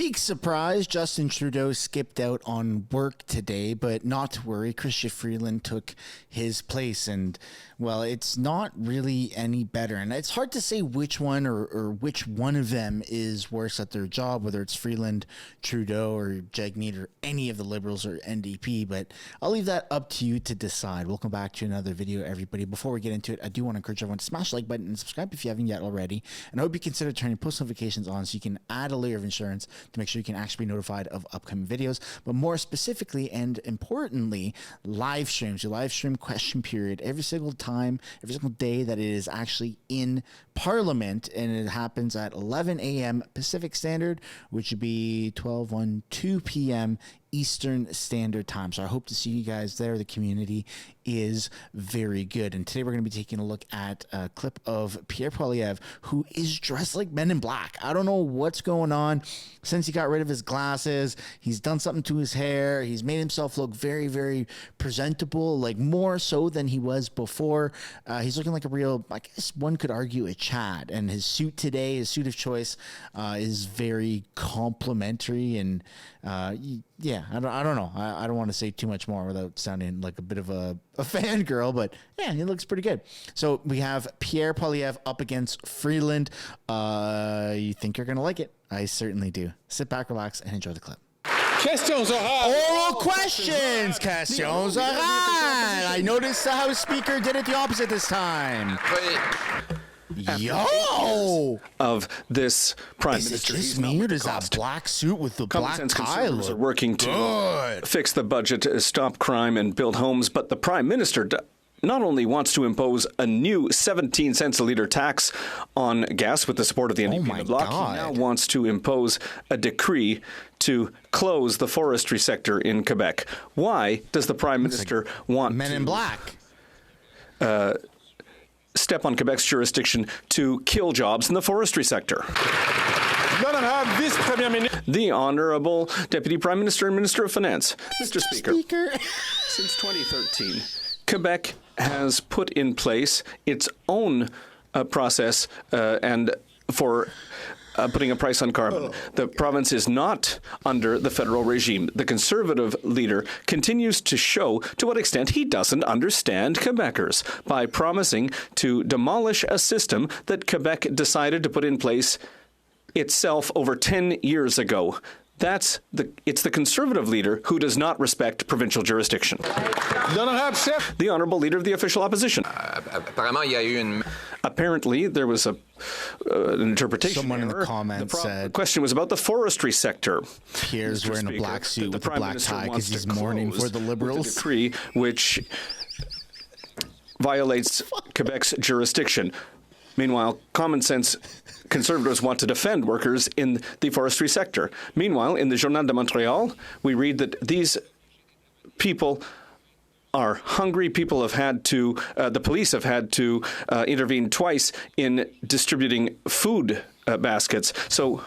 big surprise, Justin Trudeau skipped out on work today, but not to worry, Chrystia Freeland took his place, and well, it's not really any better. And it's hard to say which one or which one of them is worse at their job, whether it's Freeland, Trudeau, or Jagmeet, or any of the Liberals or NDP, but I'll leave that up to you to decide. Welcome back to another video, everybody. Before we get into it, I do want to encourage everyone to smash the like button and subscribe if you haven't yet already, and I hope you consider turning post notifications on so you can add a layer of insurance to make sure you can actually be notified of upcoming videos, but more specifically and importantly, live streams. Your live stream question period every single time, every single day that it is actually in Parliament, and it happens at 11 a.m. Pacific Standard, which would be 2 p.m. Eastern Standard Time. So I hope to see you guys there. The community is very good. And today we're going to be taking a look at a clip of Pierre, who is dressed like Men in Black. I don't know what's going on. Since he got rid of his glasses, he's done something to his hair. He's made himself look very, very presentable, like more so than he was before. He's looking like a real, I guess one could argue, a Chad. And his suit today, his suit of choice, is very complimentary. And yeah, I don't know. I don't want to say too much more without sounding like a bit of a fangirl, but yeah, he looks pretty good. So we have Pierre Poilievre up against Freeland. You think you're going to like it? I certainly do. Sit back, relax, and enjoy the clip. Questions orales. Oral questions. Questions orales. I noticed the House Speaker did it the opposite this time. Yo! Of this Prime Minister. Is it just me, or does that black suit with the black tie look are working to fix the budget, stop crime, and build homes, but the Prime Minister not only wants to impose a new 17 cents a litre tax on gas with the support of the NDP and the Bloc, he now wants to impose a decree to close the forestry sector in Quebec. Why does the Prime Minister want Men in Black step on Quebec's jurisdiction to kill jobs in the forestry sector? The Honourable Deputy Prime Minister and Minister of Finance. Mr. Speaker. Since 2013, Quebec has put in place its own process and for putting a price on carbon. The province is not under the federal regime. The Conservative leader continues to show to what extent he doesn't understand Quebecers by promising to demolish a system that Quebec decided to put in place itself over 10 years ago. It's the Conservative leader who does not respect provincial jurisdiction. The Honourable Leader of the Official Opposition. Apparently, there was an interpretation Someone error. in the comments said the question was about the forestry sector. Pierre's Mr. wearing Speaker, a black suit with a Prime black Minister tie because wants he's to mourning for close the with Liberals. a decree which violates Quebec's jurisdiction. Meanwhile, common sense Conservatives want to defend workers in the forestry sector. Meanwhile, in the Journal de Montréal, we read that these people are hungry. People have had to, the police have had to intervene twice in distributing food baskets. So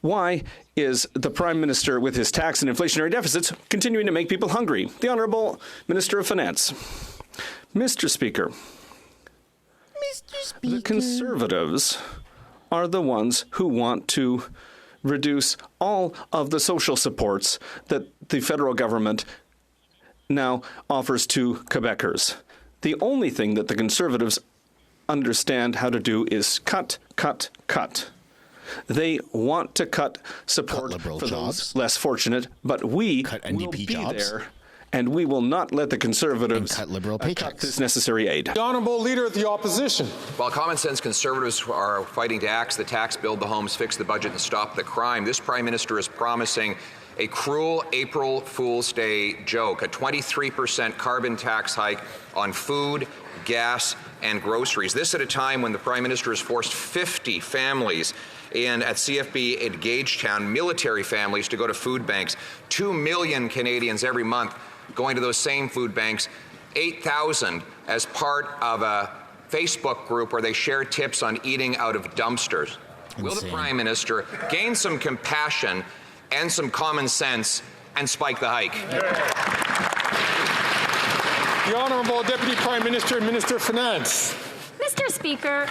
why is the Prime Minister, with his tax and inflationary deficits, continuing to make people hungry? The Honourable Minister of Finance. Mr. Speaker. The Conservatives are the ones who want to reduce all of the social supports that the federal government now offers to Quebecers. The only thing that the Conservatives understand how to do is cut, cut, cut. They want to cut support for those less fortunate, but we will be there. And we will not let the Conservatives cut liberal paychecks. Cut this necessary aid. The Honourable Leader of the Opposition. While common sense Conservatives are fighting to axe the tax, build the homes, fix the budget, and stop the crime, this Prime Minister is promising a cruel April Fool's Day joke, a 23% carbon tax hike on food, gas, and groceries. This at a time when the Prime Minister has forced 50 families at CFB in Gagetown, military families, to go to food banks. 2 million Canadians every month going to those same food banks, 8,000 as part of a Facebook group where they share tips on eating out of dumpsters. Insane. Will the Prime Minister gain some compassion and some common sense and spike the hike? The Honourable Deputy Prime Minister and Minister of Finance. Mr. Speaker,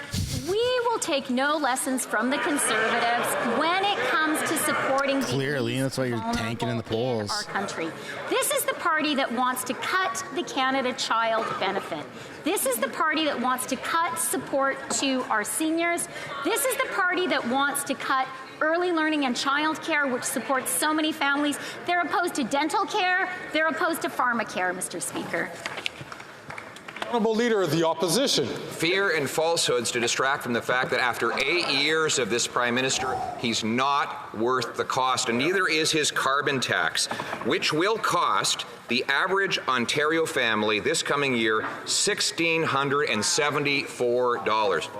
We will take no lessons from the Conservatives when it comes to supporting Clearly, that's why you're tanking in the polls. Our country. This is the party that wants to cut the Canada Child benefit. This is the party that wants to cut support to our seniors. This is the party that wants to cut early learning and childcare, which supports so many families. They're opposed to dental care. They're opposed to pharmacare, Mr. Speaker. Honourable Leader of the Opposition. Fear and falsehoods to distract from the fact that after 8 years of this Prime Minister, he's not worth the cost, and neither is his carbon tax, which will cost the average Ontario family this coming year $1,674.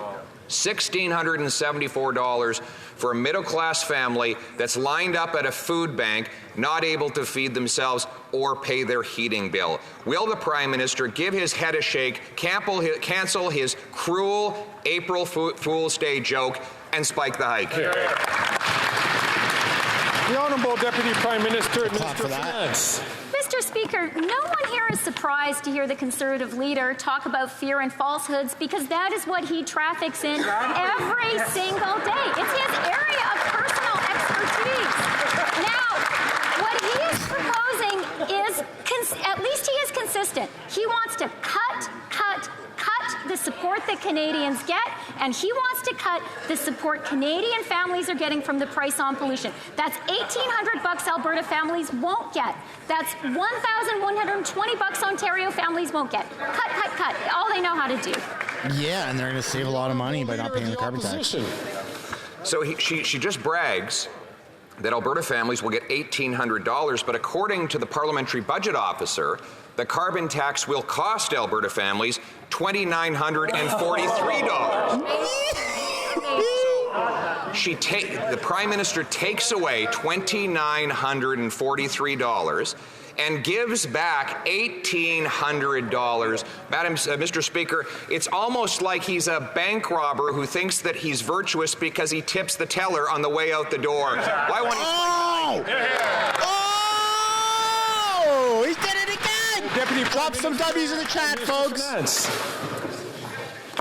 $1,674 for a middle-class family that's lined up at a food bank, not able to feed themselves or pay their heating bill. Will the Prime Minister give his head a shake, cancel his cruel April Fool's Day joke, and spike the hike? The Honourable Deputy Prime Minister and Minister of Finance. Mr. Speaker, no one here is surprised to hear the Conservative leader talk about fear and falsehoods, because that is what he traffics in every single day. It's his area of personal expertise. Now, what he is proposing is, at least he is consistent. He wants to cut the support that Canadians get, and he wants to cut the support Canadian families are getting from the price on pollution. That's $1,800 Alberta families won't get. That's $1,120 Ontario families won't get. Cut. All they know how to do. Yeah, and they're going to save a lot of money by not paying the carbon tax. So she just brags that Alberta families will get $1,800, but according to the Parliamentary Budget Officer, the carbon tax will cost Alberta families $2,943. So the Prime Minister takes away $2,943 and gives back $1,800. Mr. Speaker, it's almost like he's a bank robber who thinks that he's virtuous because he tips the teller on the way out the door. Why won't he Oh! He did it again! Deputy Drop some W's in the chat, folks.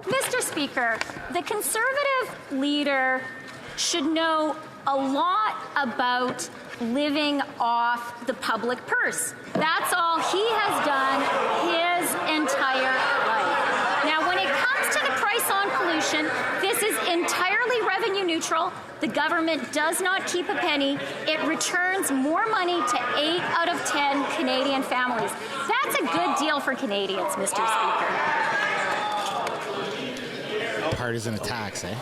Mr. Speaker, the Conservative leader should know a lot about living off the public purse. That's all he has done his entire life. Now, when it comes to the price on pollution, this is entirely revenue neutral. The government does not keep a penny. It returns more money to 8 out of 10 Canadian families. That's a good deal for Canadians, Mr. Speaker. Partisan attacks, eh?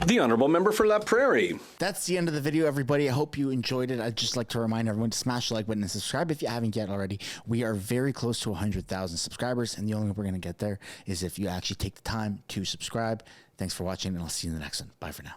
The Honourable Member for La Prairie. That's the end of the video, everybody. I hope you enjoyed it. I'd just like to remind everyone to smash the like button and subscribe if you haven't yet already. We are very close to 100,000 subscribers, and the only way we're going to get there is if you actually take the time to subscribe. Thanks for watching, and I'll see you in the next one. Bye for now.